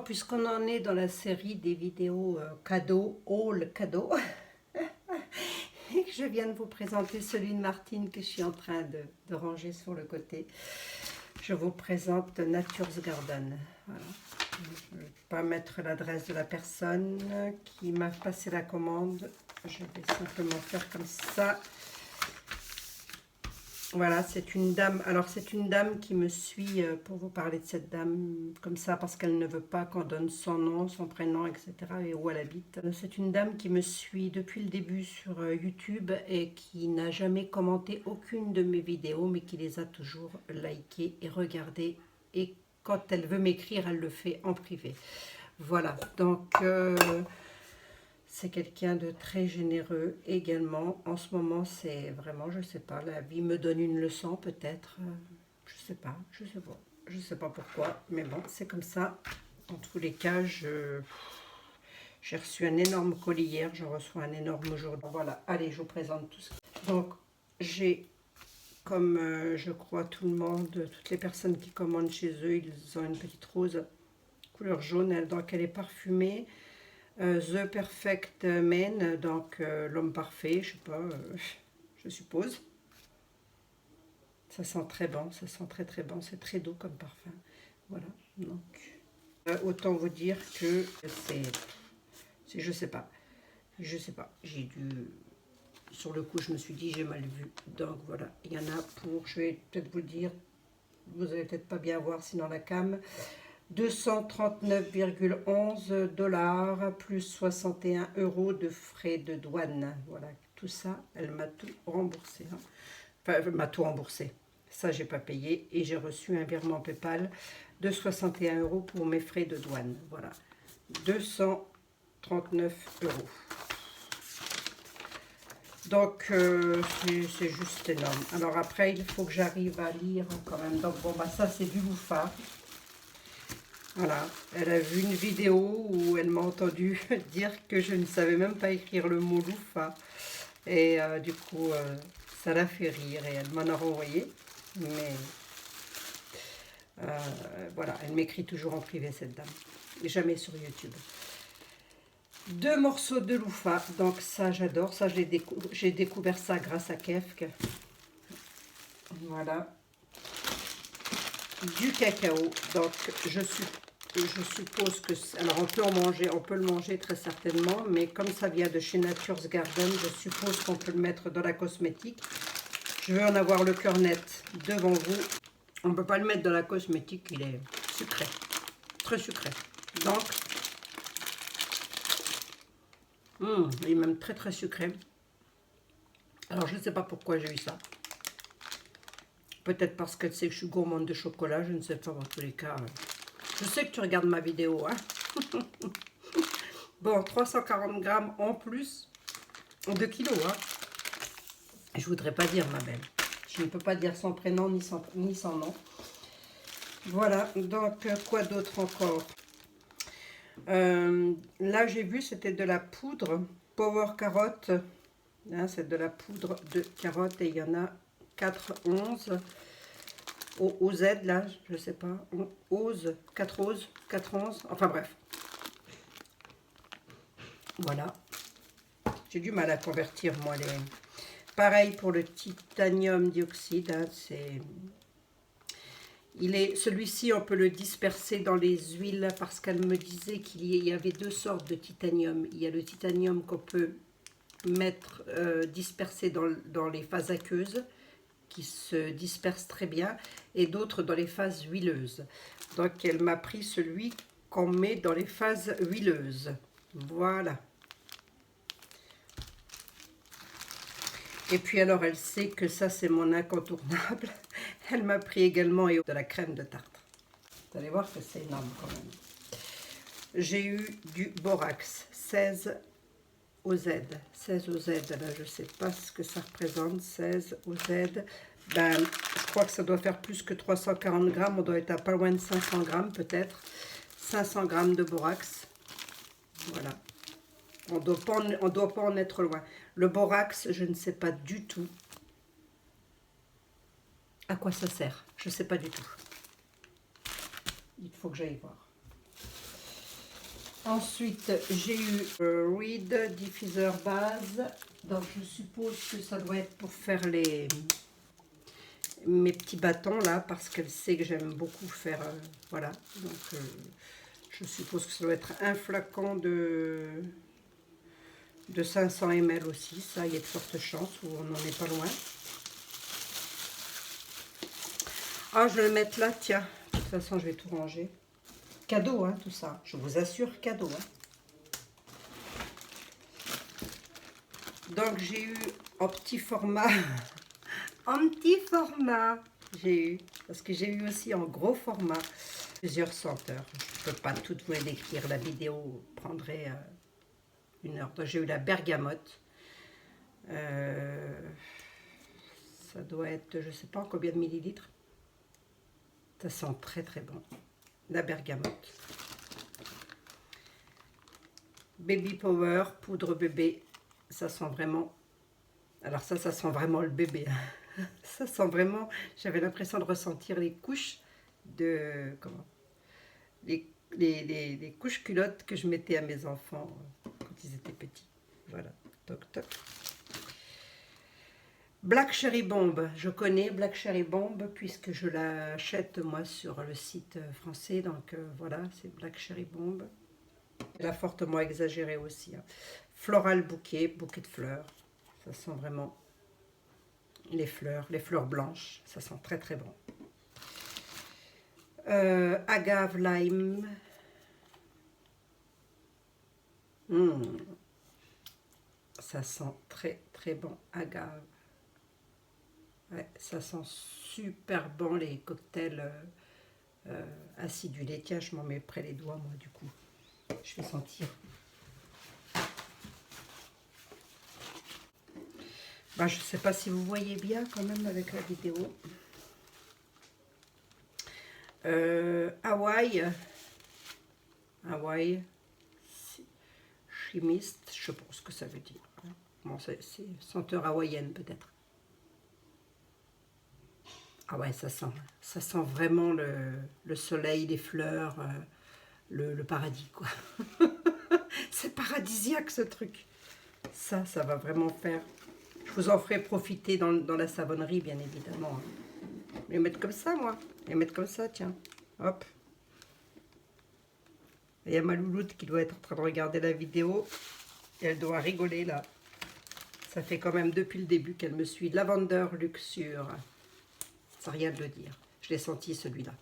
Donc, puisqu'on en est dans la série des vidéos cadeaux, haul cadeaux, et que je viens de vous présenter celui de Martine que je suis en train de ranger sur le côté, je vous présente Nature's Garden. Voilà. Je ne vais pas mettre l'adresse de la personne qui m'a passé la commande. Je vais simplement faire comme ça. Voilà, c'est une dame. Alors, c'est une dame qui me suit pour vous parler de cette dame comme ça parce qu'elle ne veut pas qu'on donne son nom, son prénom, etc. et où elle habite. C'est une dame qui me suit depuis le début sur YouTube et qui n'a jamais commenté aucune de mes vidéos, mais qui les a toujours likées et regardées. Et quand elle veut m'écrire, elle le fait en privé. Voilà, donc... c'est quelqu'un de très généreux également. En ce moment, c'est vraiment, je sais pas, la vie me donne une leçon peut-être. Je sais pas, je sais pas pourquoi. Mais bon, c'est comme ça. En tous les cas, j'ai reçu un énorme colis hier. J'en reçois un énorme aujourd'hui. Voilà, allez, je vous présente tout ça. Donc, j'ai, comme je crois tout le monde, toutes les personnes qui commandent chez eux, ils ont une petite rose couleur jaune. Donc, elle est parfumée. The Perfect Man, donc l'homme parfait, je sais pas, je suppose. Ça sent très bon, ça sent très très bon, c'est très doux comme parfum. Voilà, donc autant vous dire que c'est je sais pas, j'ai dû, sur le coup je me suis dit j'ai mal vu, donc voilà, il y en a pour, je vais peut-être vous le dire, vous allez peut-être pas bien voir sinon la cam, 239,11 $ plus 61 € de frais de douane. Voilà, tout ça, elle m'a tout remboursé. Hein. Enfin, elle m'a tout remboursé. Ça, j'ai pas payé et j'ai reçu un virement PayPal de 61 € pour mes frais de douane. Voilà, 239 €. Donc, c'est juste énorme. Alors après, il faut que j'arrive à lire quand même. Donc, bon, bah ça, c'est du loufard. Voilà, elle a vu une vidéo où elle m'a entendu dire que je ne savais même pas écrire le mot loufa. Et du coup, ça l'a fait rire et elle m'en a renvoyé. Mais voilà, elle m'écrit toujours en privé cette dame. Et jamais sur YouTube. 2 morceaux de loufa, donc ça j'adore. Ça j'ai découvert ça grâce à Kefk. Voilà. Du cacao, donc je suppose que... Alors on peut le manger très certainement, mais comme ça vient de chez Nature's Garden, je suppose qu'on peut le mettre dans la cosmétique. Je veux en avoir le cœur net devant vous. On ne peut pas le mettre dans la cosmétique, il est sucré, très sucré. Donc, il est même très très sucré. Alors je ne sais pas pourquoi j'ai eu ça. Peut-être parce qu'elle sait que je suis gourmande de chocolat, je ne sais pas, en tous les cas. Je sais que tu regardes ma vidéo, hein. Bon, 340 grammes en plus de kilos, hein. Je voudrais pas dire, ma belle. Je ne peux pas dire son prénom ni son nom. Voilà, donc quoi d'autre encore? Là, j'ai vu, c'était de la poudre Power Carotte. Hein, c'est de la poudre de carotte et il y en a 4,11 au Z, là, je sais pas, 11, 4,11, 4,11, enfin bref. Voilà. J'ai du mal à convertir, moi, les... Pareil pour le titanium dioxyde, hein, celui-ci, on peut le disperser dans les huiles parce qu'elle me disait qu'il y avait 2 sortes de titanium. Il y a le titanium qu'on peut mettre, disperser dans les phases aqueuses, qui se dispersent très bien, et d'autres dans les phases huileuses. Donc elle m'a pris celui qu'on met dans les phases huileuses. Voilà. Et puis alors elle sait que ça c'est mon incontournable. Elle m'a pris également de la crème de tarte. Vous allez voir que c'est énorme quand même. J'ai eu du borax, 16 au Z. 16 au Z, là je ne sais pas ce que ça représente, 16 au Z. Ben, je crois que ça doit faire plus que 340 grammes, on doit être à pas loin de 500 grammes peut-être. 500 grammes de borax. Voilà. On ne doit pas en être loin. Le borax, je ne sais pas du tout à quoi ça sert. Je ne sais pas du tout. Il faut que j'aille voir. Ensuite, j'ai eu Reed diffuseur base. Donc, je suppose que ça doit être pour faire mes petits bâtons là, parce qu'elle sait que j'aime beaucoup faire. Voilà. Donc, je suppose que ça doit être un flacon de 500 ml aussi. Ça, il y a de fortes chances où on n'en est pas loin. Ah, je vais le mettre là, tiens. De toute façon, je vais tout ranger. Cadeau, hein, tout ça. Je vous assure, cadeau. Hein. Donc, j'ai eu en petit format. En petit format, j'ai eu. Parce que j'ai eu aussi en gros format plusieurs senteurs. Je ne peux pas toutes vous les décrire. La vidéo prendrait 1 heure. Donc, j'ai eu la bergamote. Ça doit être, je ne sais pas en combien de millilitres. Ça sent très très bon. La bergamote. Baby Power, poudre bébé. Ça sent vraiment... Alors ça sent vraiment le bébé. Ça sent vraiment... J'avais l'impression de ressentir les couches de... Comment les couches culottes que je mettais à mes enfants quand ils étaient petits. Voilà. Toc toc. Black Cherry Bomb, je connais Black Cherry Bomb puisque je l'achète moi sur le site français, donc voilà, c'est Black Cherry Bomb. Elle a fortement exagéré aussi. Hein. Floral bouquet, bouquet de fleurs, ça sent vraiment les fleurs blanches, ça sent très très bon. Agave lime. Ça sent très très bon, agave. Ouais, ça sent super bon les cocktails acidulés. Tiens, je m'en mets près les doigts, moi, du coup. Je vais sentir. Bah, je ne sais pas si vous voyez bien quand même avec la vidéo. Hawaii. Hawaii. Chimiste, je pense que ça veut dire. Bon, c'est senteur hawaïenne peut-être. Ah ouais, ça sent vraiment le soleil, les fleurs, le paradis, quoi. C'est paradisiaque, ce truc. Ça va vraiment faire... Je vous en ferai profiter dans la savonnerie, bien évidemment. Je vais les mettre comme ça, moi. Je vais les mettre comme ça, tiens. Hop. Il y a ma louloute qui doit être en train de regarder la vidéo. Et elle doit rigoler, là. Ça fait quand même depuis le début qu'elle me suit. Lavender Luxure. Ça n'a rien de le dire. Je l'ai senti, celui-là.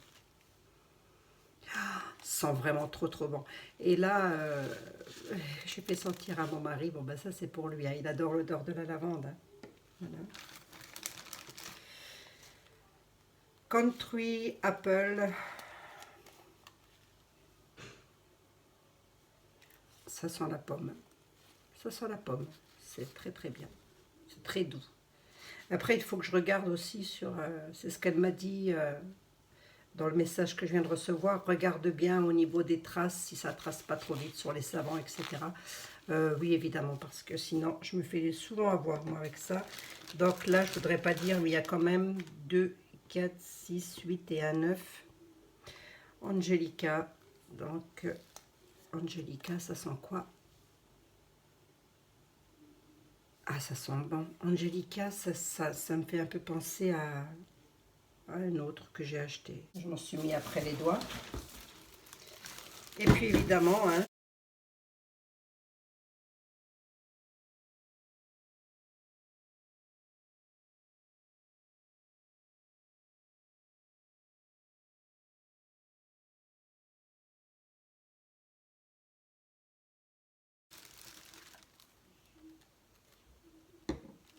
Sent vraiment trop trop bon. Et là, j'ai fait sentir à mon mari, bon ben ça c'est pour lui, hein. Il adore l'odeur de la lavande. Hein. Voilà. Country Apple. Ça sent la pomme. Ça sent la pomme. C'est très très bien. C'est très doux. Après, il faut que je regarde aussi sur... c'est ce qu'elle m'a dit... dans le message que je viens de recevoir, regarde bien au niveau des traces, si ça ne trace pas trop vite sur les savons, etc. Oui, évidemment, parce que sinon, je me fais souvent avoir, moi, avec ça. Donc là, je ne voudrais pas dire, mais il y a quand même 2, 4, 6, 8 et un 9. Angelica. Donc, Angelica, ça sent quoi? Ah, ça sent bon. Angelica, ça me fait un peu penser à un autre que j'ai acheté. Je m'en suis mis après les doigts. Et puis évidemment, hein,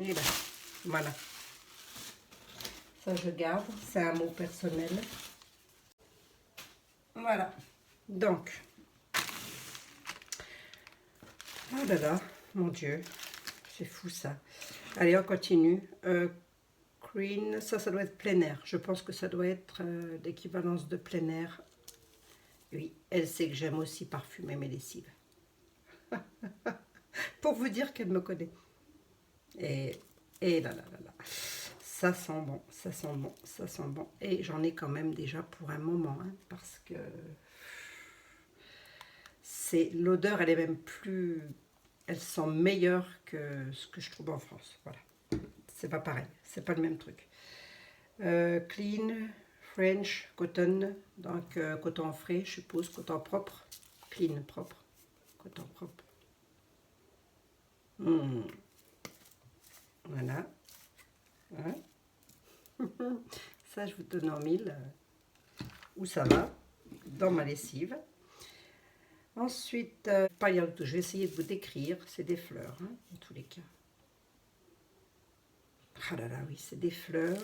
et là, voilà. Ça, je garde. C'est un mot personnel. Voilà. Donc. Oh là là, mon Dieu. C'est fou, ça. Allez, on continue. Green, ça doit être plein air. Je pense que ça doit être l'équivalence de plein air. Oui, elle sait que j'aime aussi parfumer mes lessives. Pour vous dire qu'elle me connaît. Et là là là là. Ça sent bon, ça sent bon, ça sent bon. Et j'en ai quand même déjà pour un moment, hein, parce que l'odeur, elle est même plus... Elle sent meilleure que ce que je trouve en France. Voilà. C'est pas pareil. C'est pas le même truc. Clean, French, cotton. Donc, coton frais, je suppose. Coton propre. Clean, propre. Coton propre. Voilà. Ouais. Ça, je vous donne en mille où ça va, dans ma lessive. Ensuite, pas lire du tout, je vais essayer de vous décrire. C'est des fleurs, hein, en tous les cas. Ah là là, oui, c'est des fleurs.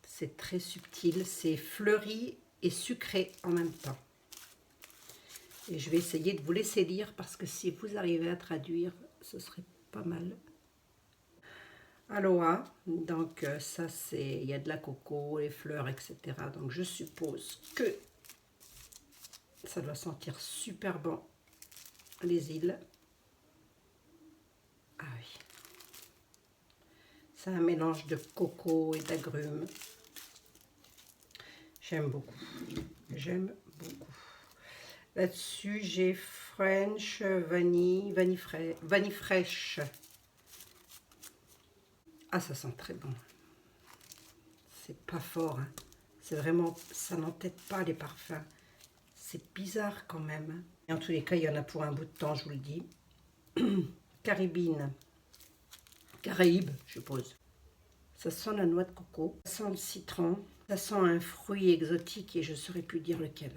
C'est très subtil, c'est fleuri et sucré en même temps. Et je vais essayer de vous laisser lire parce que si vous arrivez à traduire, ce serait pas mal. Aloha, donc ça c'est, il y a de la coco, les fleurs, etc. Donc je suppose que ça doit sentir super bon, les îles. Ah oui. C'est un mélange de coco et d'agrumes. J'aime beaucoup. J'aime beaucoup. Là-dessus, j'ai French, vanille fraîche. Ah, ça sent très bon. C'est pas fort, hein. C'est vraiment, ça n'entête pas les parfums. C'est bizarre quand même. Et en tous les cas, il y en a pour un bout de temps, je vous le dis. Caribine. Caraïbes, je suppose. Ça sent la noix de coco. Ça sent le citron. Ça sent un fruit exotique et je ne saurais plus dire lequel.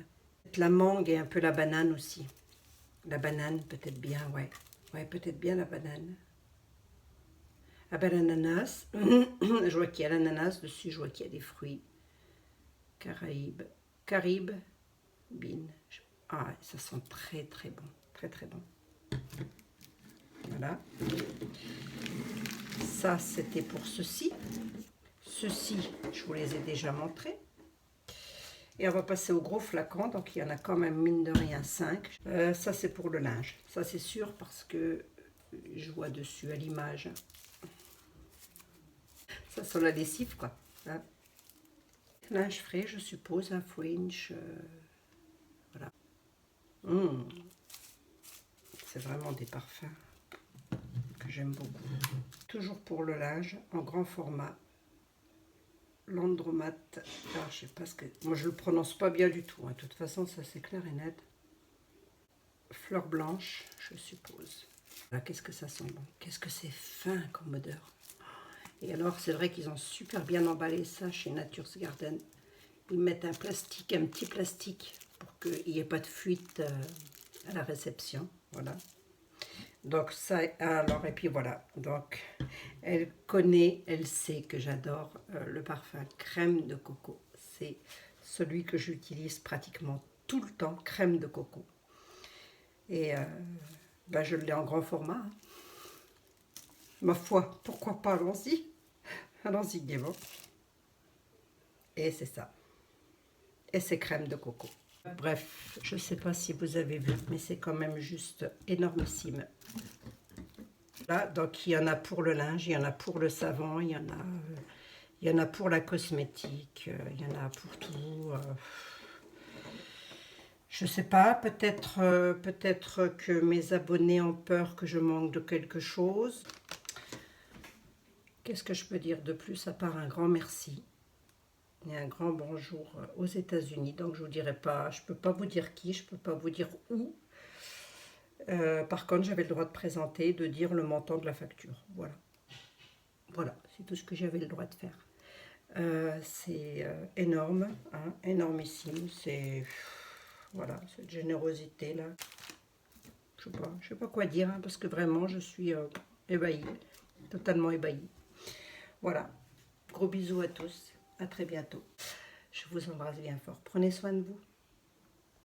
La mangue et un peu la banane aussi. La banane, peut-être bien, ouais. Ouais, peut-être bien la banane. Ah ben l'ananas. Je vois qu'il y a l'ananas dessus, je vois qu'il y a des fruits. Caraïbes. Caraïbes. Bine. Ah, ça sent très très bon. Très très bon. Voilà. Ça, c'était pour ceci. Ceci, je vous les ai déjà montrés. Et on va passer au gros flacon. Donc, il y en a quand même, mine de rien, 5. Ça, c'est pour le linge. Ça, c'est sûr parce que je vois dessus à l'image. Ça, sur la lessive, quoi. Hein. Linge frais, je suppose. Un French. Voilà. C'est vraiment des parfums que j'aime beaucoup. Toujours pour le linge, en grand format. Landromat. Alors, je sais pas ce que... Moi, je le prononce pas bien du tout. Hein. De toute façon, ça, c'est clair et net. Fleur blanche, je suppose. Là, qu'est-ce que ça sent bon. Qu'est-ce que c'est fin comme odeur. Et alors, c'est vrai qu'ils ont super bien emballé ça chez Nature's Garden. Ils mettent un plastique, un petit plastique, pour qu'il n'y ait pas de fuite à la réception. Voilà. Donc ça, alors, et puis voilà. Donc, elle connaît, elle sait que j'adore le parfum crème de coco. C'est celui que j'utilise pratiquement tout le temps, crème de coco. Et ben, je l'ai en grand format. Hein. Ma foi, pourquoi pas, allons-y. Allons-y, gaiement. Et c'est ça. Et c'est crème de coco. Bref, je ne sais pas si vous avez vu, mais c'est quand même juste énormissime. Là, donc il y en a pour le linge, il y en a pour le savon, il y en a pour la cosmétique, il y en a pour tout. Je sais pas, peut-être que mes abonnés ont peur que je manque de quelque chose. Qu'est-ce que je peux dire de plus à part un grand merci et un grand bonjour aux États-Unis. Donc je vous dirai pas, je peux pas vous dire qui, je peux pas vous dire où. Par contre, j'avais le droit de présenter, de dire le montant de la facture. Voilà. Voilà, c'est tout ce que j'avais le droit de faire. C'est énorme, hein, énormissime. C'est voilà, cette générosité là. Je sais pas quoi dire, hein, parce que vraiment, je suis ébahie, totalement ébahie. Voilà, gros bisous à tous, à très bientôt. Je vous embrasse bien fort. Prenez soin de vous.